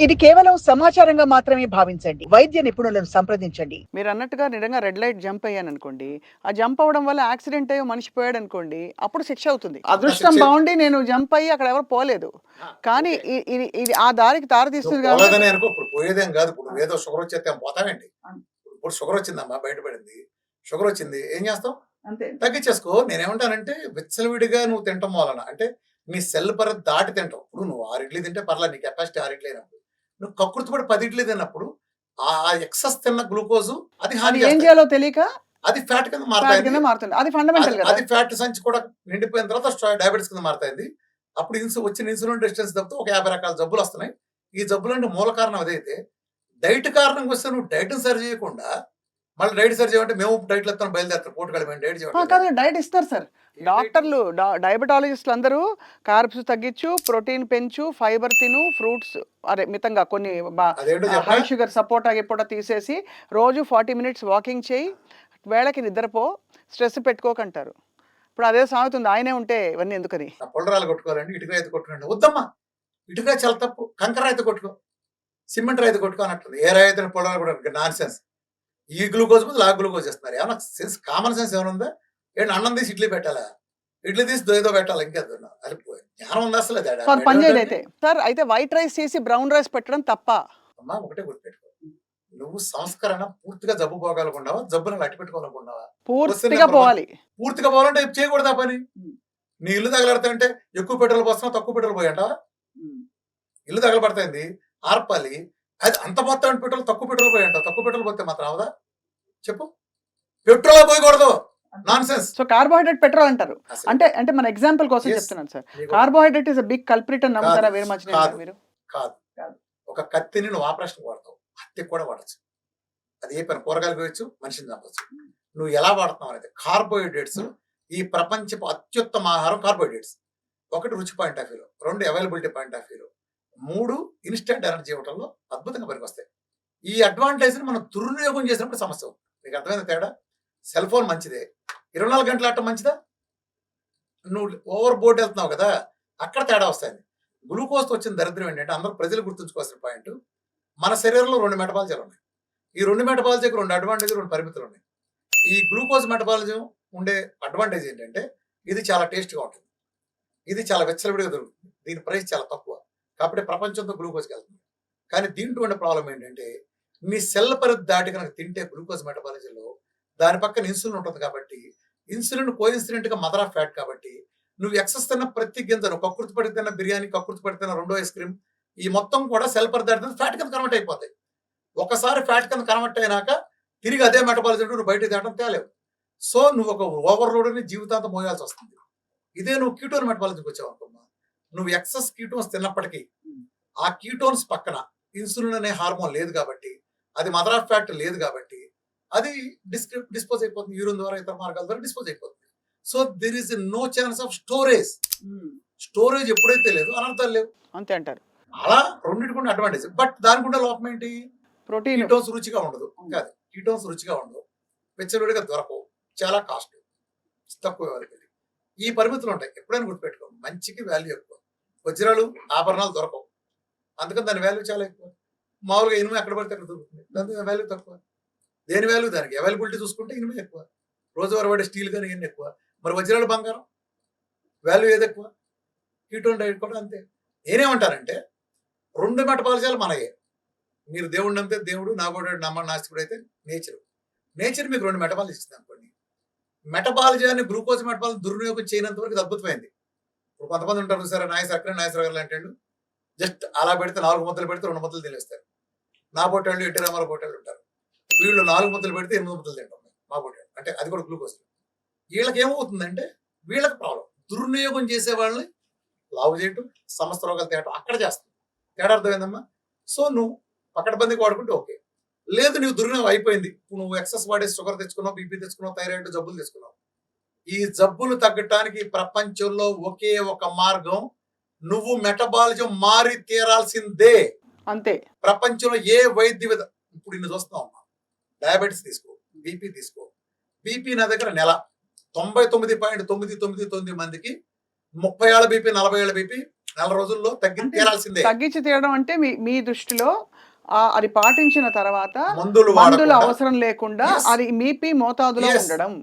ఇది కేవలం సమాచారంగా మాత్రమే భావించండి. వైద్య నిపుణులను సంప్రదించండి. మీరు అన్నట్టుగా నిజంగా రెడ్ లైట్ జంప్ అయ్యాననుకోండి, ఆ జంప్ అవ్వడం వల్ల యాక్సిడెంట్ అయ్యి మనిషి పోయాడనుకోండి, అప్పుడు శిక్ష అవుతుంది. అదృష్టం శిక్ష బావుండి నేను జంప్ అయ్యి అక్కడ ఎవరు పోలేదు. కానీ ఓకే. ఇది ఇది ఆ దారికి దారి తీస్తుంది కాబట్టి పోలేదని అనుకో, ఇప్పుడు పోయేదేం కాదు. ఇప్పుడు ఏదో షుగర్ వచ్చేస్తే పోతామేంటి? అన్ ఇప్పుడు షుగర్ వచ్చిందమ్మా, బయటపడింది. షుగర్ వచ్చింది, ఏం చేస్తాం? అంతే. తగ్గించేసుకో. నేనేమంటానంటే విచ్చలవిడిగా నువ్వు తినటం వలన అంటే నీ సెల్ పరిధి దాటి తింటావు. ఇప్పుడు నువ్వు 6 ఇడ్లీ తింటే పర్లేదు, నీ కెపాసిటీ 6 ఇడ్లీ అయినప్పుడు. నువ్వు కక్కుర్తిపడి 10 ఇడ్లీ తిన్నప్పుడు ఆ ఎక్సెస్ తిన్న గ్లూకోజ్ అది అది హాని ఏం చేస్తాయి. చేయాలో తెలియక అది ఫ్యాట్ కింద ఫ్యాట్ మారుతాయింది. కింద మారుతుంది. అది ఫండమెంటల్ కదా! అది ఫ్యాట్ సంచి కూడా నిండిపోయిన తర్వాత డయాబెటిస్ కింద మారుతాయింది. అప్పుడు వచ్చిన ఇన్సులిన్ రెసిస్టెన్స్ తప్పితే ఒక 50 రకాల జబ్బులు వస్తున్నాయి. ఈ జబ్బులంటే మూల కారణం అదైతే, డైట్ కారణంగా వస్తే నువ్వు డైట్‌ని సరి చేయకుండా మళ్ళీ డైట్ సరి చేయమంటే మేము డైట్‌లో ఎత్తాను బయలుదేరుతారు పోటుగాళ్ళు, మేము డైట్ చేయట్లేదు. కాదు డైట్ ఇస్తారు సార్. ఏం డైట్? డాక్టర్లు డయాబెటాలజిస్టులు అందరూ కార్బ్స్ తగ్గించు, ప్రోటీన్ పెంచు, ఫైబర్ తిను, ఫ్రూట్స్ అదే మితంగా కొన్ని అదేంటో హై చెప్పనా? షుగర్ సపోటా గిపోటా తీసేసి రోజు 40 మినిట్స్ వాకింగ్ చేయి, వేళకి నిద్రపో, స్ట్రెస్ పెట్టుకోకంటారు. ఇప్పుడు అదే సాగుతుంది. ఆయనే ఉంటే ఇవన్నీ ఎందుకని? ఆ పుల్లరాలు కొట్టుకోవాలండి, ఇటుక రాయితో కొట్టుకోండి. వద్దమ్మా, ఇటుక చాలా తప్పు. కంకర రాయితో కొట్టుకో, సిమెంట్ రాయితో కొట్టుకో అన్నట్టుంది. ఏ రాయి అయితే పుల్లరాలు కూడా నాన్ సెన్స్. ఈ గ్లూకోజ్ బదులు ఆ గ్లూకోజ్ ఇస్తున్నారు. ఏమన్నా సెన్స్, కామన్ సెన్స్ ఏమైనా ఉందా? ఏంటి అన్నం తీసి ఇడ్లీ పెట్టాలా? ఇడ్లీ తీసి ఏదో పెట్టాలా? ఇంకేదన్నా అది జ్ఞానం ఉందా అసలు? సార్ పని చేయదు అయితే. సార్ అయితే వైట్ రైస్ చేసి బ్రౌన్ రైస్ పెట్టడం తప్ప? అమ్మా ఒకటే గుర్తుపెట్టుకో, నువ్వు సంస్కరణ పూర్తిగా జబ్బు పోగలనుకున్నావా, జబ్బును అట్టి పెట్టుకోవాలనుకున్నావా? పూర్తిగా పోవాలి. పూర్తిగా పోవాలంటే చేయకూడదు ఆ పని. నీ ఇల్లు తగలడతాయంటే ఎక్కువ పెట్రోల్ పోస్తున్నావు, తక్కువ పెట్రోల్ పోయంటావా? ఇల్లు తగలబడతాయింది, ఆర్పాలి. అది అంత మొత్తం పెట్రోల్, తక్కువ పెట్రోల్ పోయంటావు. తక్కువ పెట్రోల్ పోతే మాత్రం అవదా? చెప్పు. పెట్రోల్ పోయకూడదు, nonsense. So carbohydrate petrol అంటారు. అసలు అంటే అంటే మన ఎగ్జాంపుల్ కోసం Yes. చెప్తున్నాను సార్. నీకు carbohydrate is a big culprit అని నమ్ముతారా కాదు, వేరు కాదు, మంచినీళ్ళు మీరు? కాదు. కాదు. ఒక కత్తిని నువ్వు ఆపరేషన్ వాడతావు, కత్తికి కూడా వాడచ్చు. అది ఏ పని, కూరగాయలు కోయచ్చు, మనిషిని చంపచ్చు. నువ్వు ఎలా వాడుతున్నావు అనేది. కార్బోహైడ్రేట్స్ ఈ ప్రపంచపు అత్యుత్తమ ఆహారం కార్బోహైడ్రేట్స్. ఒకటి రుచి పాయింట్ ఆఫ్ వ్యూలో, 2 అవైలబిలిటీ పాయింట్ ఆఫ్ వ్యూలో, 3 ఇన్స్టెంట్ ఎనర్జీ ఇవ్వడంలో అద్భుతంగా పనికొస్తాయి. ఈ అడ్వాంటేజ్ని మనం దుర్వినియోగం చేసినప్పుడు సమస్య అవుతుంది. నీకు అర్థమైన తేడా? సెల్ ఫోన్ మంచిదే, 24 గంటలు ఆడటం మంచిదా? నువ్వు ఓవర్ బోర్డ్ వెళ్తున్నావు కదా, అక్కడ తేడా వస్తాయి. గ్లూకోజ్ వచ్చిన దరిద్రం ఏంటంటే, అందరూ ప్రజలు గుర్తుంచుకోవాల్సిన పాయింట్, మన శరీరంలో 2 మెటబాలిజాలు ఉన్నాయి. ఈ 2 మెటబాలిజాకి 2 అడ్వాంటేజ్, 2 పరిమితులు ఉన్నాయి. ఈ గ్లూకోజ్ మెటబాలిజం ఉండే అడ్వాంటేజ్ ఏంటంటే, ఇది చాలా టేస్ట్గా ఉంటుంది, ఇది చాలా వెచ్చలవిడిగా దొరుకుతుంది, దీని ప్రైస్ చాలా తక్కువ, కాబట్టి ప్రపంచంతో గ్లూకోజ్కి వెళ్తుంది. కానీ దీంట్లో ఉండే ప్రాబ్లం ఏంటంటే, మీ సెల్ పరిధి దాటి కనుక తింటే గ్లూకోజ్ మెటబాలిజంలో దాని పక్కన ఇన్సులిన్ ఉంటుంది కాబట్టి, ఇన్సులిన్ కోఇన్సిడెంట్గా మదర్ ఆఫ్ ఫ్యాట్ కాబట్టి, నువ్వు ఎక్సెస్ తిన్న ప్రతి గింజను, కక్కుర్తి పడి తిన్న బిర్యానీ, కక్కుర్తి పడి తిన్న రెండో ఐస్ క్రీమ్, ఈ మొత్తం కూడా సెల్ పరిధి దాటి ఫ్యాట్ కింద కన్వర్ట్ అయిపోతాయి. ఒకసారి ఫ్యాట్ కింద కన్వర్ట్ అయినాక తిరిగి అదే మెటబాలిజం నువ్వు బయట తేవడం తేలేవు. సో నువ్వు ఒక ఓవర్లోడ్ని జీవితాంతం మోయాల్సి వస్తుంది. ఇదే నువ్వు కీటోన్ మెటబాలిజంకి వచ్చావు అనుకున్నా, నువ్వు ఎక్సెస్ కీటోన్స్ తిన్నప్పటికీ ఆ కీటోన్స్ పక్కన ఇన్సులిన్ అనే హార్మోన్ లేదు కాబట్టి, అది మదర్ ఆఫ్ ఫ్యాట్ లేదు కాబట్టి, అది డిస్పోజ్ అయిపోతుంది. యూరిన్ ద్వారా, ఇతర మార్గాల ద్వారా డిస్పోజ్ అయిపోతుంది. So there is no chance of storage. Storage ఎప్పుడైతే లేదు, అనర్థాలు లేవు. అంతే అంటారు. అలా రెండింటికి అడ్వాంటేజ్. బట్ దానికి ఉండే లోపం ఏంటి? ప్రోటీన్ కీటోన్స్ రుచిగా ఉండదు. కాదు, కీటోన్స్ రుచిగా ఉండవు, వెచ్చలుడిగా దొరకవు, చాలా కాస్ట్, తక్కువ అవైలబిలిటీ. ఈ పరిమితులు ఉంటాయి. ఎప్పుడైనా గుర్తుపెట్టుకో, మంచికి వాల్యూ ఎక్కువ. వజ్రాలు, ఆభరణాలు దొరకవు, అందుకని దాని వాల్యూ చాలా ఎక్కువ. మామూలుగా ఇనుము ఎక్కడ పడితే అక్కడ దొరుకుతుంది, దాని వాల్యూ తక్కువ. దేని వాల్యూ దానికి. అవైలబిలిటీ చూసుకుంటే ఇనుము ఎక్కువ, రోజువారీ వాడే స్టీల్ కానీ ఇవన్నీ ఎక్కువ. మరి వజ్రాలు, బంగారం వాల్యూ ఏది ఎక్కువ? కీటోన్ డైట్ కూడా అంతే. నేనేమంటానంటే, 2 మెటబాలిజాలు మనయే. మీరు దేవుడు నమ్మితే దేవుడు, నాగోడు నమ్మ నాస్తికుడు అయితే నేచర్ మీకు 2 మెటబాలిజం ఇస్తుంది అనుకోండి. మెటబాలిజాన్ని, గ్లూకోజ్ మెటబాలిజం దుర్వినియోగం చేయనంత వరకు ఇది అద్భుతమైంది. ఇప్పుడు కొంతమంది ఉంటారు సరే, నాగేశ్వరరావు అంటాడు, జస్ట్ అలా పెడితే 4 ముద్దలు పెడితే 2 ముద్దలు తినేస్తారు. నా బొట్టాళ్ళు, ఎట్టి రామాల బొట్టాళ్ళు ఉంటారు, వీళ్ళు 4 ముద్దలు పెడితే 8 ముద్దలు తింటాం మా బొట్టాళ్ళు. అంటే అది కూడా గ్లూకోజ్. వీళ్ళకి ఏమవుతుందంటే, వీళ్ళకి ప్రాబ్లం, దుర్వినియోగం చేసే వాళ్ళని లావు చేయటం, సమస్త రోగాలు తేయటం అక్కడ చేస్తుంది. తేడా అర్థమైందమ్మా? సో నువ్వు పకడ్బందీకి వాడుకుంటే ఓకే. లేదు, నువ్వు దుర్వినియోగం అయిపోయింది, నువ్వు ఎక్సెస్ వాడే షుగర్ తెచ్చుకున్నావు, బీపీ తెచ్చుకున్నావు, థైరాయిడ్ జబ్బులు తెచ్చుకున్నావు. ఈ జబ్బులు తగ్గటానికి ప్రపంచంలో ఒకే ఒక మార్గం, నువ్వు మెటబాలిజం మారి తీరాల్సిందే. అంతే. ప్రపంచంలో ఏ వైద్య ఇప్పుడు ఇన్ని చూస్తున్నావు అమ్మా, డయాబెటీస్ తీసుకో, బీపీ తీసుకో. బీపీ నా దగ్గర నెల 99.999 మందికి 30 ఏళ్ళ బీపీ, 40 ఏళ్ళ బీపీ, నెల రోజుల్లో తగ్గి అంటే తీరాల్సిందే. తగ్గించి తీయడం అంటే మీ మీ దృష్టిలో అది పాటించిన తర్వాత మందులు మందుల వాడకుండా అవసరం లేకుండా Yes. అది మీపీ మోతాదులో Yes. ఉండడం.